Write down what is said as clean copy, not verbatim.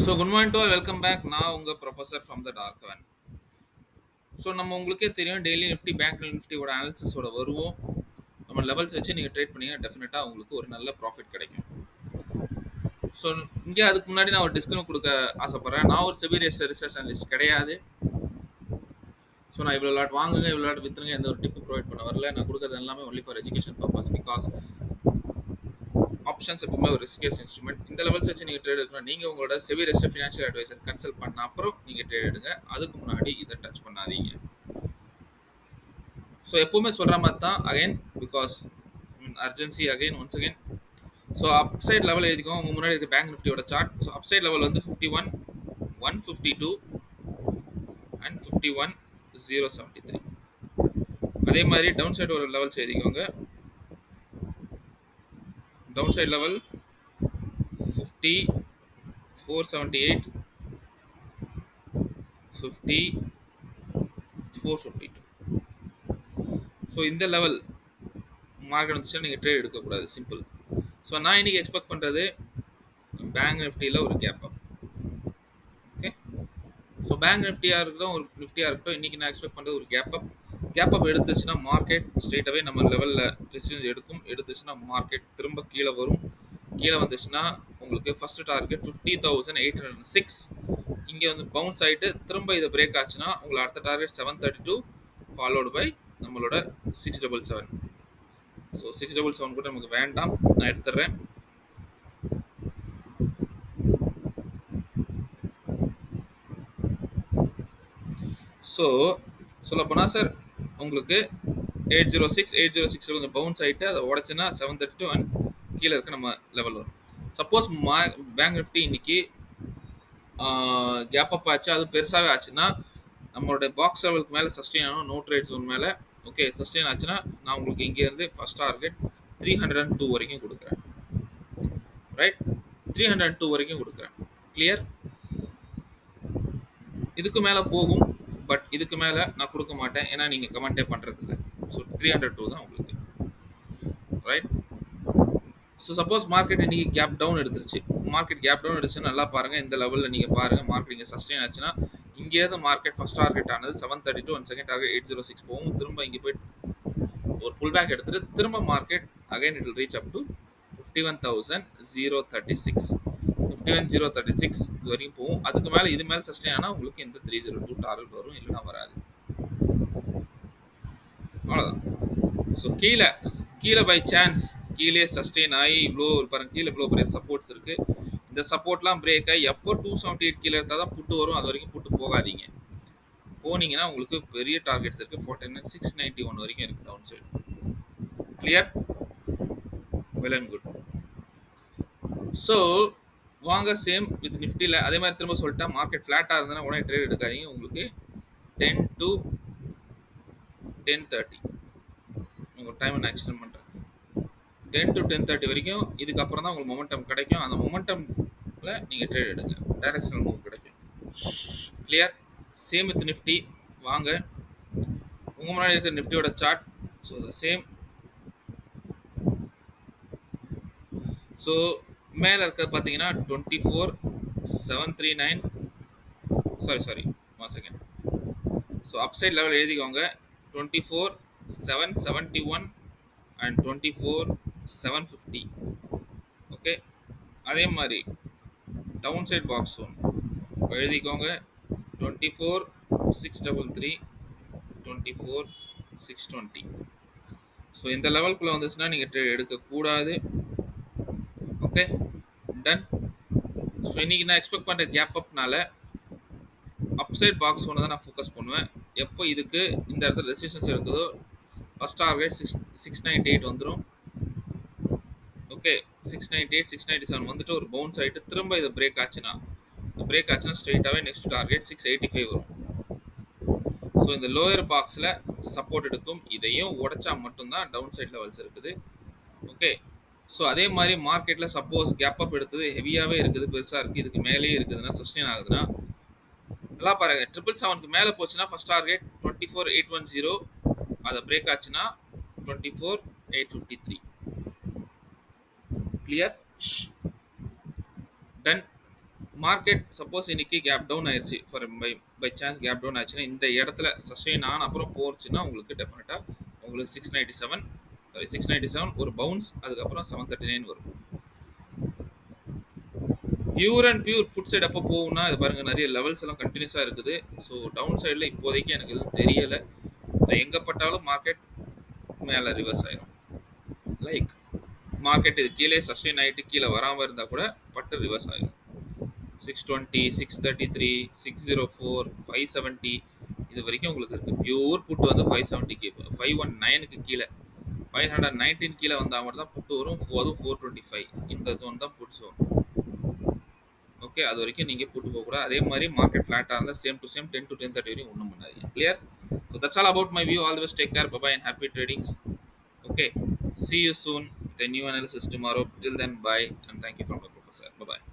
So good morning to welcome back. நான் உங்கள் professor from the dark one. So நம்ம உங்களுக்கே தெரியும், டெய்லி நிஃப்டி பேங்க் நிஃப்டியோட அனாலிசிஸோட வருவோம். நம்ம லெவல்ஸ் வச்சு நீங்கள் ட்ரேட் பண்ணீங்கன்னா டெஃபினட்டாக உங்களுக்கு ஒரு நல்ல ப்ராஃபிட் கிடைக்கும். ஸோ இங்கே அதுக்கு முன்னாடி நான் ஒரு டிஸ்கவுண்ட் கொடுக்க ஆசைப்பட்றேன். நான் ஒரு செபி ரிசர்ச் அனலிஸ்ட் கிடையாது. ஸோ நான் இவ்வளோ லாட் வாங்குங்க, இவ்வளோ லாட் விற்றுங்க, எந்த ஒரு டிப்பு ப்ரொவைட் பண்ண வரல. நான் கொடுக்குறது எல்லாமே only for education purpose. Because options எப்பவுமே ஒரு ரிஸ்கியஸ் இன்ஸ்ட்ருமெண்ட். இந்த லெவல்ஸ் வச்சு நீங்கள் ட்ரேட் எடுக்கணும். நீங்கள் உங்களோட SEBI registered financial advisor consult பண்ண அப்புறம் நீங்கள் ட்ரேட் எடுங்க. அதுக்கு முன்னாடி இதை டச் பண்ணாதீங்க. ஸோ எப்பவுமே சொல்கிற மாதிரி தான் again, because urgency again once again. So up side level எழுதிக்கோங்க. உங்கள் முன்னாடி இருக்க பேங்க் நிஃப்டியோட chart. So up side level வந்து 51, 152 அண்ட் 51, 073. அதே மாதிரி டவுன் சைடு ஒரு லெவல்ஸ் எழுதிக்கோங்க. Down side level 50, 478, 50, 452. ஸோ இந்த லெவல் மார்க்கெட் வந்துச்சுன்னா நீங்கள் ட்ரேட் எடுக்கக்கூடாது, சிம்பிள். ஸோ நான் இன்னைக்கு எக்ஸ்பெக்ட் பண்ணுறது பேங்க் நிஃப்டியில் ஒரு gap up. Okay, so bank நிஃப்டியாக இருக்கட்டும், ஒரு நிஃப்டியாக இருக்கட்டும், இன்றைக்கி நான் எக்ஸ்பெக்ட் பண்ணுறது ஒரு கேப் அப் எடுத்துச்சுன்னா மார்க்கெட் ஸ்ட்ரெயிட்டாகவே நம்ம லெவலில் டிசிஷன் எடுக்கும். எடுத்துச்சுன்னா மார்க்கெட் திரும்ப கீழே வரும். கீழே வந்துச்சுன்னா உங்களுக்கு ஃபர்ஸ்ட் டார்கெட் 50,806. இங்கே வந்து பவுன்ஸ் ஆகிட்டு திரும்ப இதை பிரேக் ஆச்சுன்னா உங்களுக்கு அடுத்த டார்கெட் 732, ஃபாலோடு பை நம்மளோட 677. ஸோ 677 கூட நமக்கு வேண்டாம், நான் எடுத்துடுறேன். ஸோ சொல்லப்போனால் சார் உங்களுக்கு 806 கொஞ்சம் பவுன்ஸ் ஆகிட்டு அதை உடச்சுன்னா 732 அண்ட் கீழே இருக்க நம்ம லெவல் வரும். சப்போஸ் பேங்க் நிஃப்டி இன்னைக்கு கேப் அப் ஆச்சு, அது பெருசாகவே ஆச்சுன்னா நம்மளுடைய பாக்ஸ் லெவலுக்கு மேலே சஸ்டெயின் ஆகணும். நோ ட்ரேட் ஜோன் மேலே ஓகே சஸ்டெயின் ஆச்சுன்னா நான் உங்களுக்கு இங்கேருந்து ஃபர்ஸ்ட் டார்கெட் 302 வரைக்கும் கொடுக்குறேன். ரைட், 302 வரைக்கும் கொடுக்குறேன். கிளியர்? இதுக்கு மேலே போகும், பட் இதுக்கு மேலே நான் கொடுக்க மாட்டேன், ஏன்னா நீங்கள் கமெண்டே பண்ணுறது இல்லை. ஸோ 302 தான் உங்களுக்கு. ரைட், ஸோ சப்போஸ் மார்க்கெட் இன்னைக்கு கேப் டவுன் எடுத்துருச்சு. மார்க்கெட் கேப் டவுன் எடுத்துச்சு, நல்லா பாருங்கள். இந்த லெவலில் நீங்கள் பாருங்கள், மார்க்கெட் இங்கே சஸ்டெயின் ஆச்சுன்னா இங்கேருந்து மார்க்கெட் ஃபர்ஸ்ட் டார்கெட் ஆனது 732 அண்ட் செகண்ட் டார்கெட் 806 போகும். திரும்ப இங்கே போய் ஒரு புல் பேக் எடுத்துட்டு திரும்ப market again it will reach up to 51,036, 51,036 இது வரைக்கும் போகும். அதுக்கு மேலே இது மேலே சஸ்டெயின் ஆனால் உங்களுக்கு இந்த 302 டார்கெட் வரும், இல்லைன்னா வராது. அவ்வளோதான். ஸோ கீழே பை சான்ஸ் கீழே சஸ்டெயின் ஆகி இவ்வளோ பாருங்க, கீழே இவ்வளோ பெரிய சப்போர்ட்ஸ் இருக்கு. இந்த சப்போர்ட்லாம் பிரேக் ஆகி எப்போ 278 கீழே எடுத்தால் தான் புட்டு வரும். அது வரைக்கும் புட்டு போகாதீங்க. போனீங்கன்னா உங்களுக்கு பெரிய டார்கெட்ஸ் இருக்கு. 49,691 வரைக்கும் இருக்கு down side. Clear? Well and good. So வாங்க சேம் வித் நிஃப்டியில் அதே மாதிரி திரும்ப சொல்லிட்டேன். மார்க்கெட் ஃப்ளாட்டாக இருந்ததுன்னா உடனே ட்ரேட் எடுக்காதீங்க. உங்களுக்கு 10 to 10:30 உங்கள் டைமை நான் எக்ஸ்டெண்ட் பண்ணுறேன். 10 to 10:30 வரைக்கும். இதுக்கப்புறம் தான் உங்களுக்கு மொமெண்டம் கிடைக்கும். அந்த மொமெண்டமில் நீங்கள் ட்ரேட் எடுங்க, டைரக்ஷனல் மூவ் கிடைக்கும். கிளியர்? Same with Nifty. வாங்க உங்கள் முன்னாடி இருக்கிற நிஃப்டியோட சார்ட். So same. ஸோ மேலே இருக்கிறது பார்த்தீங்கன்னா 24,739. Sorry 1 second. So upside level எழுதிக்கோங்க. 24,771 அண்ட் 24,750. ஓகே, அதே மாதிரி டவுன் சைட் பாக்ஸ் ஒன் எழுதிக்கோங்க. 24,633, 24,620. ஸோ இந்த லெவலுக்குள்ளே வந்துச்சுன்னா நீங்கள் ட்ரேட் எடுக்கக்கூடாது. Okay, ton. ஸோ இன்னைக்கு நான் எக்ஸ்பெக்ட் பண்ணுற கேப் அப்னால அப்சைட் பாக்ஸ் ஒன்று தான் நான் ஃபோக்கஸ் பண்ணுவேன். எப்போ இதுக்கு இந்த இடத்துல ரெசிஸ்டன்ஸ் இருக்குதோ ஃபர்ஸ்ட் டார்கெட் 698 வந்துடும். ஓகே, 698, 697 வந்துட்டு ஒரு பவுன்ஸ் ஆகிட்டு திரும்ப இது பிரேக் ஆச்சுன்னா ஸ்ட்ரெயிட்டாகவே நெக்ஸ்ட் டார்கெட் 685 வரும். ஸோ இந்த லோயர் பாக்ஸில் சப்போர்ட் எடுக்கும். இதையும் உடைச்சா மட்டும்தான் டவுன் சைட் லெவல்ஸ் இருக்குது. ஓகே, ஸோ அதே மாதிரி மார்க்கெட்டில் சப்போஸ் கேப் அப் எடுத்தது ஹெவியாகவே இருக்குது, பெருசாக இருக்குது, இதுக்கு மேலேயே இருக்குதுன்னா சஸ்டெயின் ஆகுதுன்னா நல்லா பாருங்க. 777க்கு மேலே போச்சுன்னா ஃபர்ஸ்ட் டார்கெட் 24,810. அதை பிரேக் ஆச்சுன்னா 24,853. கிளியர்? டன். மார்க்கெட் சப்போஸ் இன்னைக்கு கேப் டவுன் ஆயிருச்சு for by chance gap down ஆச்சுன்னா இந்த இடத்துல சஸ்டெயின் ஆன அப்புறம் போச்சுன்னா உங்களுக்கு டெஃபினட்டா உங்களுக்கு 697 697 ஒரு பவுன்ஸ் அதுக்கப்புறம் 739 வரும். Pure and pure put side அப்போ போகும்னா இது பாருங்க நிறைய லெவல்ஸ் எல்லாம் கண்டினியூஸா இருக்குது. ஸோ டவுன் சைடில் இப்போதைக்கு எனக்கு எதுவும் தெரியல. ஸோ எங்க பட்டாலும் மார்க்கெட் மேலே ரிவர்ஸ் ஆயிரும். லைக் மார்க்கெட் இது கீழே சஸ்டெயின் ஆகிட்டு கீழே வராமல் இருந்தால் கூட பட்டு ரிவர்ஸ் ஆயிரும். 620, 633, 604, 570 இது வரைக்கும் உங்களுக்கு இருக்கு. பியூர் புட் வந்து 570க்கு 519க்கு கீழே 519 கீழே வந்தால் மட்டும் தான் புட்டு வரும். அதுவும் 425 இந்த ஜோன் தான் புட் ஜோன். ஓகே, அது வரைக்கும் நீங்கள் புட்டு போகக்கூடாது. அதே மாதிரி மார்க்கெட் ஃப்ளாட்டாக இருந்தால் சேம் டு சேம் 10 to 10:30 வரையும் ஒன்றும் பண்ணாதீங்க. Clear? So that's all about my view. All the best, take care, bye and happy tradings. Okay, see you soon with a new analysis tomorrow. Till then, bye and thank you from